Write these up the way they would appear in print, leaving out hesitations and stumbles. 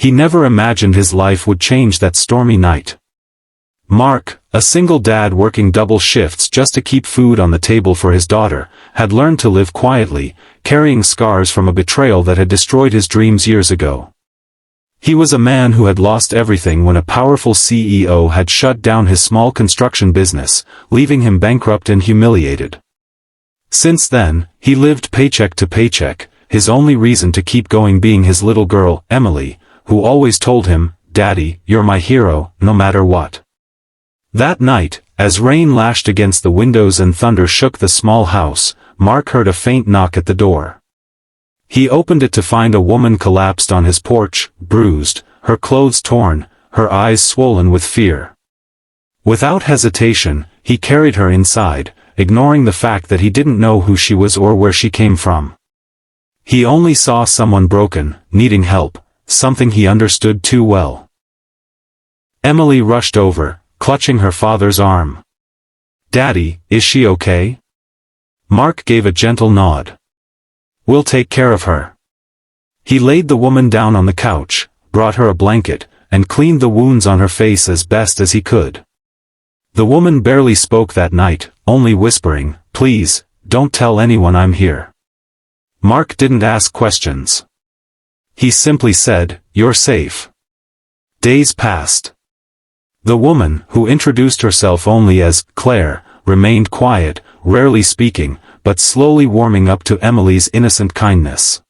He never imagined his life would change that stormy night. Mark, a single dad working double shifts just to keep food on the table for his daughter, had learned to live quietly, carrying scars from a betrayal that had destroyed his dreams years ago. He was a man who had lost everything when a powerful CEO had shut down his small construction business, leaving him bankrupt and humiliated. Since then, he lived paycheck to paycheck, his only reason to keep going being his little girl, Emily, who always told him, "Daddy, you're my hero, no matter what." That night, as rain lashed against the windows and thunder shook the small house, Mark heard a faint knock at the door. He opened it to find a woman collapsed on his porch, bruised, her clothes torn, her eyes swollen with fear. Without hesitation, he carried her inside, ignoring the fact that he didn't know who she was or where she came from. He only saw someone broken, needing help, something he understood too well. Emily rushed over, clutching her father's arm. "Daddy, is she okay?" Mark gave a gentle nod. "We'll take care of her." He laid the woman down on the couch, brought her a blanket, and cleaned the wounds on her face as best as he could. The woman barely spoke that night, only whispering, "Please, don't tell anyone I'm here." Mark didn't ask questions. He simply said, "You're safe." Days passed. The woman, who introduced herself only as Claire, remained quiet, rarely speaking, but slowly warming up to Emily's innocent kindness.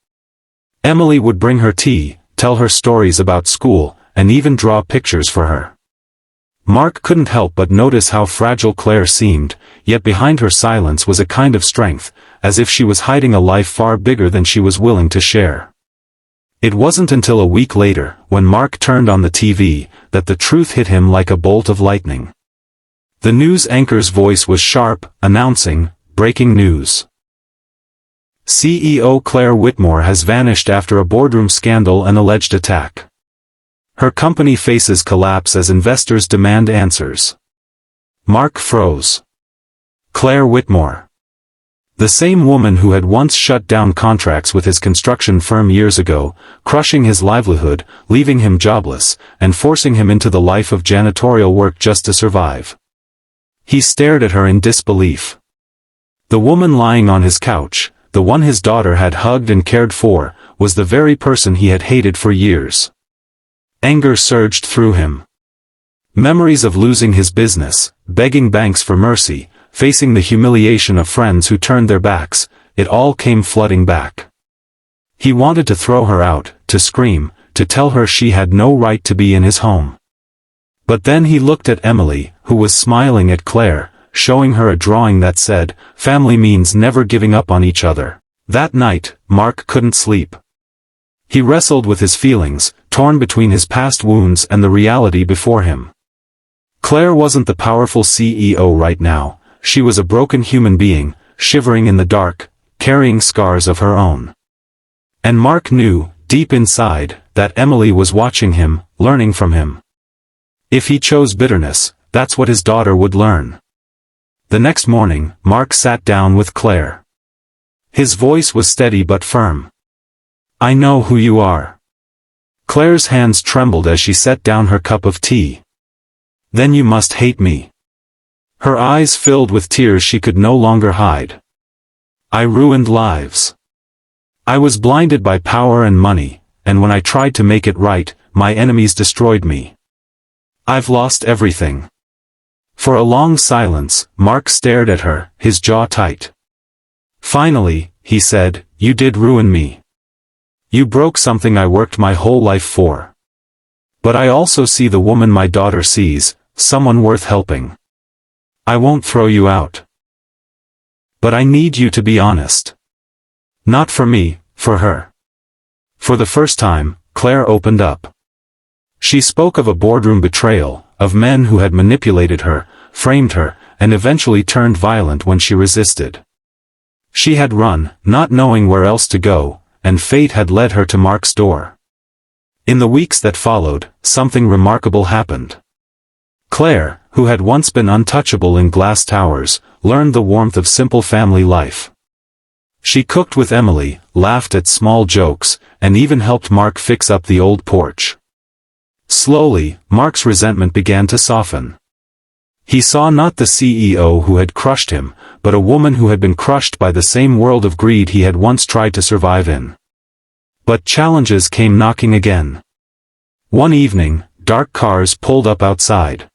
Emily would bring her tea, tell her stories about school, and even draw pictures for her. Mark couldn't help but notice how fragile Claire seemed, yet behind her silence was a kind of strength, as if she was hiding a life far bigger than she was willing to share. It wasn't until a week later, when Mark turned on the TV, that the truth hit him like a bolt of lightning. The news anchor's voice was sharp, announcing, "Breaking news. CEO Claire Whitmore has vanished after a boardroom scandal and alleged attack. Her company faces collapse as investors demand answers." Mark froze. Claire Whitmore. The same woman who had once shut down contracts with his construction firm years ago, crushing his livelihood, leaving him jobless, and forcing him into the life of janitorial work just to survive. He stared at her in disbelief. The woman lying on his couch, the one his daughter had hugged and cared for, was the very person he had hated for years. Anger surged through him. Memories of losing his business, begging banks for mercy, facing the humiliation of friends who turned their backs, it all came flooding back. He wanted to throw her out, to scream, to tell her she had no right to be in his home. But then he looked at Emily, who was smiling at Claire, showing her a drawing that said, "Family means never giving up on each other." That night, Mark couldn't sleep. He wrestled with his feelings, torn between his past wounds and the reality before him. Claire wasn't the powerful CEO right now. She was a broken human being, shivering in the dark, carrying scars of her own. And Mark knew, deep inside, that Emily was watching him, learning from him. If he chose bitterness, that's what his daughter would learn. The next morning, Mark sat down with Claire. His voice was steady but firm. "I know who you are." Claire's hands trembled as she set down her cup of tea. "Then you must hate me." Her eyes filled with tears she could no longer hide. "I ruined lives. I was blinded by power and money, and when I tried to make it right, my enemies destroyed me. I've lost everything." For a long silence, Mark stared at her, his jaw tight. Finally, he said, "You did ruin me. You broke something I worked my whole life for. But I also see the woman my daughter sees, someone worth helping. I won't throw you out. But I need you to be honest. Not for me, for her." For the first time, Claire opened up. She spoke of a boardroom betrayal, of men who had manipulated her, framed her, and eventually turned violent when she resisted. She had run, not knowing where else to go, and fate had led her to Mark's door. In the weeks that followed, something remarkable happened. Claire, who had once been untouchable in glass towers, learned the warmth of simple family life. She cooked with Emily, laughed at small jokes, and even helped Mark fix up the old porch. Slowly, Mark's resentment began to soften. He saw not the CEO who had crushed him, but a woman who had been crushed by the same world of greed he had once tried to survive in. But challenges came knocking again. One evening, dark cars pulled up outside.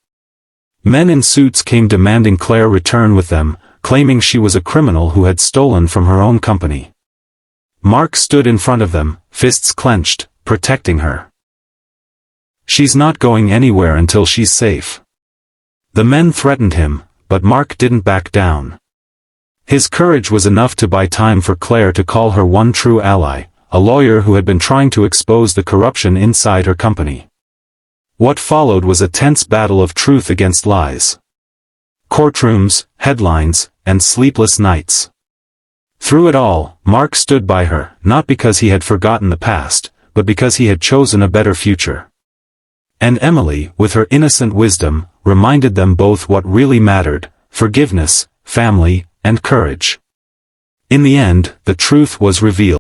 Men in suits came demanding Claire return with them, claiming she was a criminal who had stolen from her own company. Mark stood in front of them, fists clenched, protecting her. "She's not going anywhere until she's safe." The men threatened him, but Mark didn't back down. His courage was enough to buy time for Claire to call her one true ally, a lawyer who had been trying to expose the corruption inside her company. What followed was a tense battle of truth against lies. Courtrooms, headlines, and sleepless nights. Through it all, Mark stood by her, not because he had forgotten the past, but because he had chosen a better future. And Emily, with her innocent wisdom, reminded them both what really mattered: forgiveness, family, and courage. In the end, the truth was revealed.